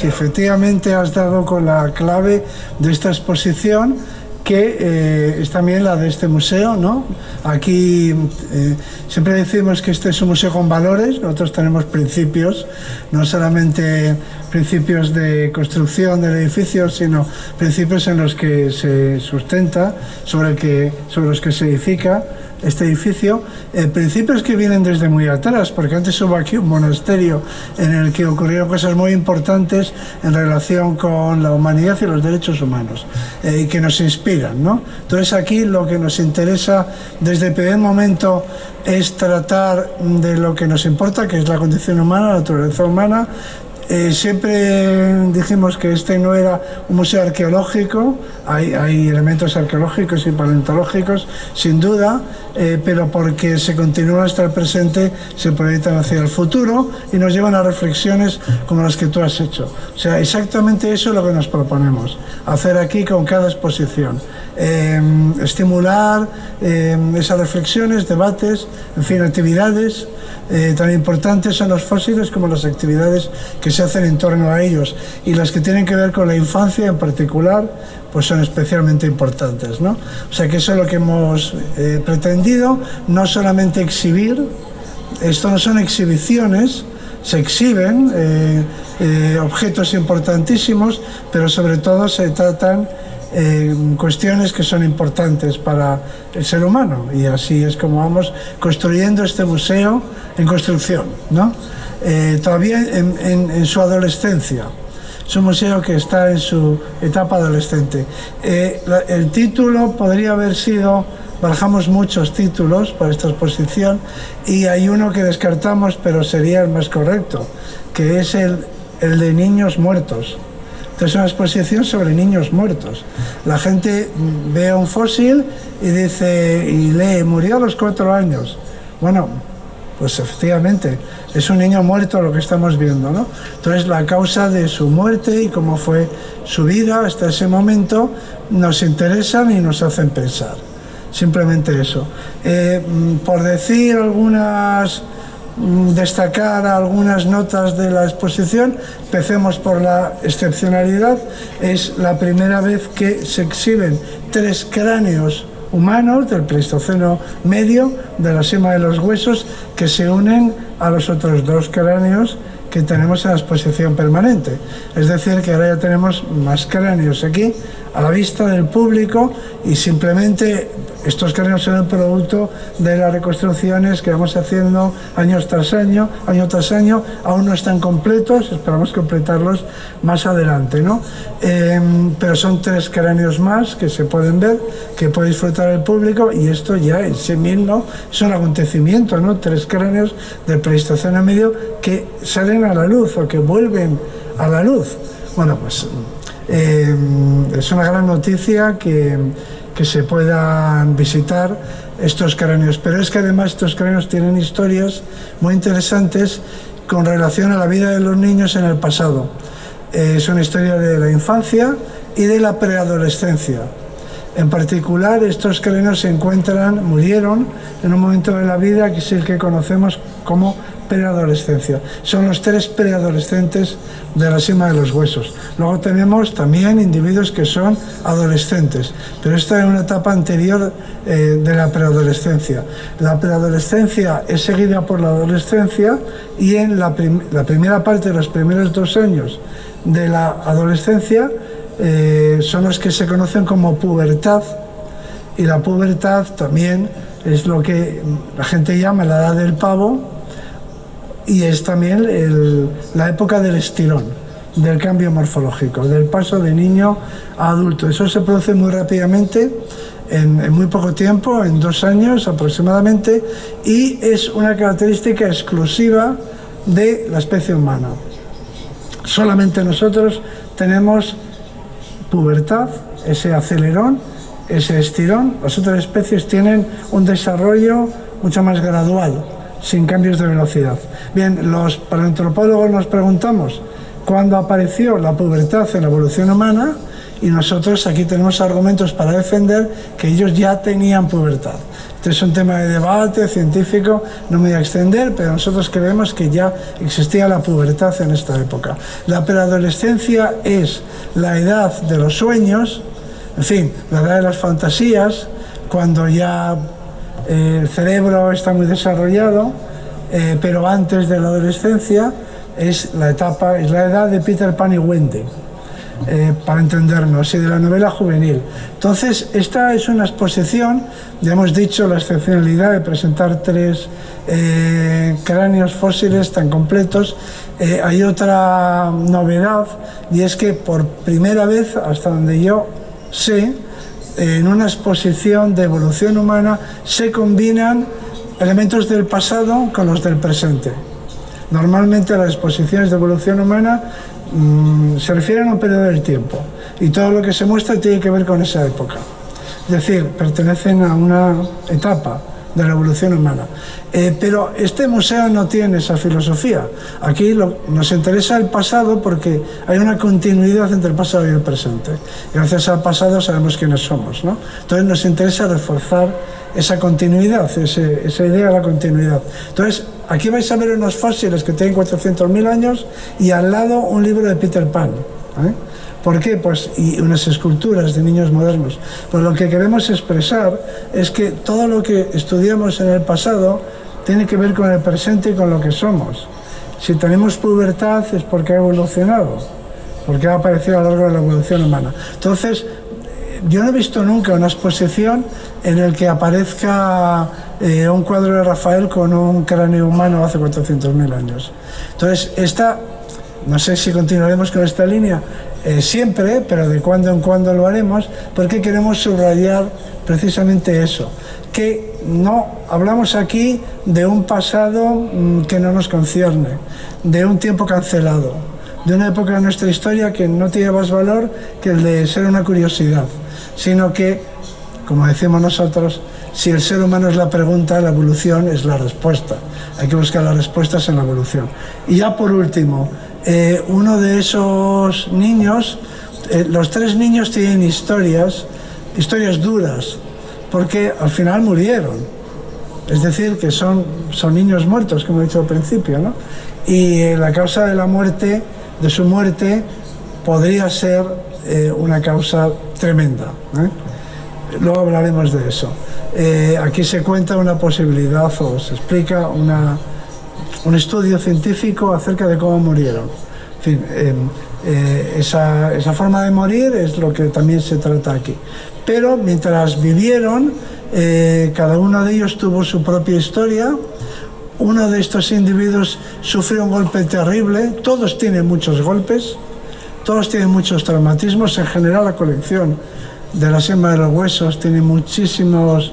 si efectivamente has dado con la clave de esta exposición, que es también la de este museo, ¿no? Aquí siempre decimos que este es un museo con valores. Nosotros tenemos principios, no solamente principios de construcción del edificio, sino principios en los que se sustenta, sobre los que se edifica este edificio, principios que vienen desde muy atrás, porque antes hubo aquí un monasterio en el que ocurrieron cosas muy importantes en relación con la humanidad y los derechos humanos, y que nos inspiran, ¿no? Entonces aquí lo que nos interesa desde el primer momento es tratar de lo que nos importa, que es la condición humana, la naturaleza humana. Siempre dijimos que este no era un museo arqueológico, hay elementos arqueológicos y paleontológicos, sin duda, pero porque se continúa hasta el presente, se proyectan hacia el futuro y nos llevan a reflexiones como las que tú has hecho. O sea, exactamente eso es lo que nos proponemos, hacer aquí con cada exposición. Estimular esas reflexiones, debates, en fin, actividades. Tan importantes son los fósiles como las actividades que se hacen en torno a ellos, y las que tienen que ver con la infancia en particular, pues son especialmente importantes, ¿no? O sea que eso es lo que hemos pretendido, no solamente exhibir. Esto no son exhibiciones, se exhiben objetos importantísimos, pero sobre todo se tratan cuestiones que son importantes para el ser humano, y así es como vamos construyendo este museo en construcción, ¿no? Todavía en su adolescencia. Es un museo que está en su etapa adolescente. El título podría haber sido, barajamos muchos títulos para esta exposición, y hay uno que descartamos, pero sería el más correcto, que es el de niños muertos. Es una exposición sobre niños muertos. La gente ve un fósil y dice, y lee, murió a los 4 años. Bueno, pues efectivamente, es un niño muerto lo que estamos viendo, ¿no? Entonces la causa de su muerte y cómo fue su vida hasta ese momento nos interesan y nos hacen pensar. Simplemente eso. Por decir destacar algunas notas de la exposición, empecemos por la excepcionalidad. Es la primera vez que se exhiben 3 cráneos humanos del Pleistoceno medio, de la cima de los huesos, que se unen a los otros 2 cráneos que tenemos en la exposición permanente. Es decir, que ahora ya tenemos más cráneos aquí a la vista del público, y simplemente estos cráneos son el producto de las reconstrucciones que vamos haciendo año tras año, aún no están completos, esperamos completarlos más adelante, ¿no? Pero son 3 cráneos más que se pueden ver, que puede disfrutar el público, y esto ya en sí mismo es un acontecimiento, ¿no? 3 cráneos del Pleistoceno medio que salen a la luz o que vuelven a la luz. Bueno, pues es una gran noticia que se puedan visitar estos cráneos, pero es que además estos cráneos tienen historias muy interesantes con relación a la vida de los niños en el pasado. Es una historia de la infancia y de la preadolescencia. En particular, estos cráneos murieron en un momento de la vida que es el que conocemos como preadolescencia. Son los 3 preadolescentes de la cima de los huesos. Luego tenemos también individuos que son adolescentes, pero esta es una etapa anterior de la preadolescencia. La preadolescencia es seguida por la adolescencia, y en la primera parte de los primeros 2 años de la adolescencia son los que se conocen como pubertad, y la pubertad también es lo que la gente llama la edad del pavo, y es también la época del estirón, del cambio morfológico, del paso de niño a adulto. Eso se produce muy rápidamente, en muy poco tiempo, en 2 años aproximadamente, y es una característica exclusiva de la especie humana. Solamente nosotros tenemos pubertad, ese acelerón, ese estirón. Las otras especies tienen un desarrollo mucho más gradual, sin cambios de velocidad. Bien, los paleoantropólogos nos preguntamos cuándo apareció la pubertad en la evolución humana, y nosotros aquí tenemos argumentos para defender que ellos ya tenían pubertad. Este es un tema de debate científico, no me voy a extender, pero nosotros creemos que ya existía la pubertad en esta época. La preadolescencia es la edad de los sueños, en fin, la edad de las fantasías, cuando ya el cerebro está muy desarrollado, pero antes de la adolescencia es la edad de Peter Pan y Wendy. Para entendernos, y de la novela juvenil. Entonces, esta es una exposición, ya hemos dicho la excepcionalidad de presentar 3 cráneos fósiles tan completos. Hay otra novedad, y es que por primera vez, hasta donde yo sé, en una exposición de evolución humana se combinan elementos del pasado con los del presente. Normalmente las exposiciones de evolución humana se refieren a un periodo del tiempo y todo lo que se muestra tiene que ver con esa época, es decir, pertenecen a una etapa de la evolución humana. Pero este museo no tiene esa filosofía. Aquí nos interesa el pasado porque hay una continuidad entre el pasado y el presente. Gracias al pasado sabemos quiénes somos, ¿no? Entonces nos interesa reforzar esa continuidad, esa idea de la continuidad. Entonces, aquí vais a ver unos fósiles que tienen 400.000 años y al lado un libro de Peter Pan. ¿Por qué? Pues, y unas esculturas de niños modernos. Pues lo que queremos expresar es que todo lo que estudiamos en el pasado tiene que ver con el presente y con lo que somos. Si tenemos pubertad es porque ha evolucionado, porque ha aparecido a lo largo de la evolución humana. Entonces, yo no he visto nunca una exposición en la que aparezca un cuadro de Rafael con un cráneo humano hace 400.000 años. Entonces, no sé si continuaremos con esta línea siempre, pero de cuando en cuando lo haremos, porque queremos subrayar precisamente eso, que no hablamos aquí de un pasado que no nos concierne, de un tiempo cancelado, de una época de nuestra historia que no tiene más valor que el de ser una curiosidad, sino que, como decimos nosotros, si el ser humano es la pregunta, la evolución es la respuesta. Hay que buscar las respuestas en la evolución. Y ya por último, uno de esos niños, los 3 niños tienen historias duras, porque al final murieron. Es decir, que son niños muertos, como he dicho al principio, ¿no? Y la causa de la muerte, de su muerte, podría ser una causa tremenda, Luego hablaremos de eso. Aquí se cuenta una posibilidad o se explica un estudio científico acerca de cómo murieron. En fin, esa forma de morir es lo que también se trata aquí. Pero mientras vivieron, cada uno de ellos tuvo su propia historia. Uno de estos individuos sufrió un golpe terrible. Todos tienen muchos golpes, todos tienen muchos traumatismos. En general, la colección de la Sema de los Huesos tiene muchísimas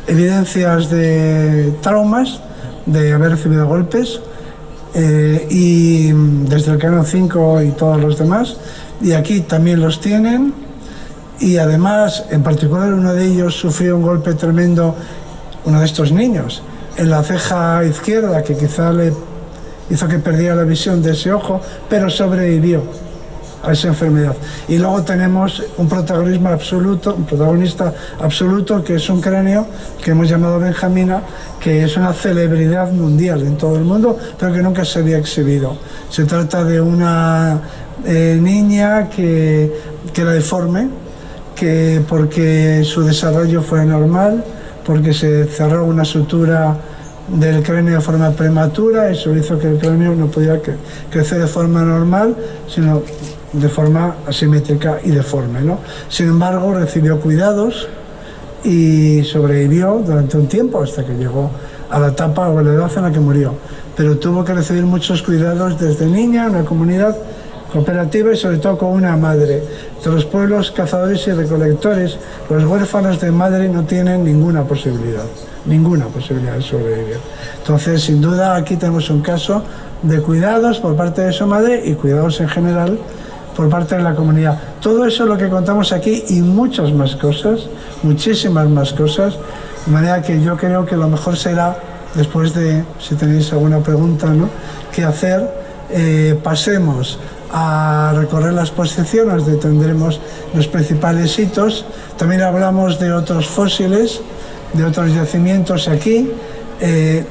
evidencias de traumas, de haber recibido golpes, y desde el Canal 5 y todos los demás, y aquí también los tienen, y además, en particular, uno de ellos sufrió un golpe tremendo, uno de estos niños, en la ceja izquierda, que quizá le hizo que perdiera la visión de ese ojo, pero sobrevivió a esa enfermedad. Y luego tenemos un protagonista absoluto, que es un cráneo que hemos llamado Benjamina, que es una celebridad mundial en todo el mundo, pero que nunca se había exhibido. Se trata de una niña que era deforme, porque su desarrollo fue normal, porque se cerró una sutura del cráneo de forma prematura, eso hizo que el cráneo no podía crecer de forma normal, sino de forma asimétrica y deforme, ¿no? Sin embargo, recibió cuidados y sobrevivió durante un tiempo hasta que llegó a la etapa o a la edad en la que murió. Pero tuvo que recibir muchos cuidados desde niña, en una comunidad cooperativa y sobre todo con una madre. De los pueblos cazadores y recolectores, los huérfanos de madre no tienen ninguna posibilidad de sobrevivir. Entonces, sin duda, aquí tenemos un caso de cuidados por parte de su madre y cuidados en general por parte de la comunidad. Todo eso es lo que contamos aquí y muchas más cosas, muchísimas más cosas, de manera que yo creo que lo mejor será, después de, si tenéis alguna pregunta, ¿no?, qué hacer, pasemos a recorrer la exposición, nos detendremos en los principales hitos. También hablamos de otros fósiles, de otros yacimientos aquí.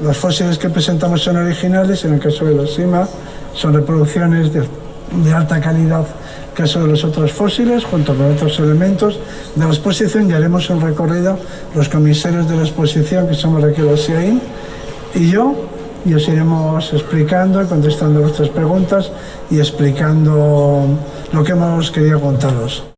Los fósiles que presentamos son originales, en el caso de los SIMA son reproducciones de alta calidad, en el caso de los otros fósiles, junto con otros elementos de la exposición. Y haremos un recorrido, los comisarios de la exposición, que somos Raquel Osiaín y yo, y os iremos explicando, contestando vuestras preguntas y explicando lo que hemos querido contaros.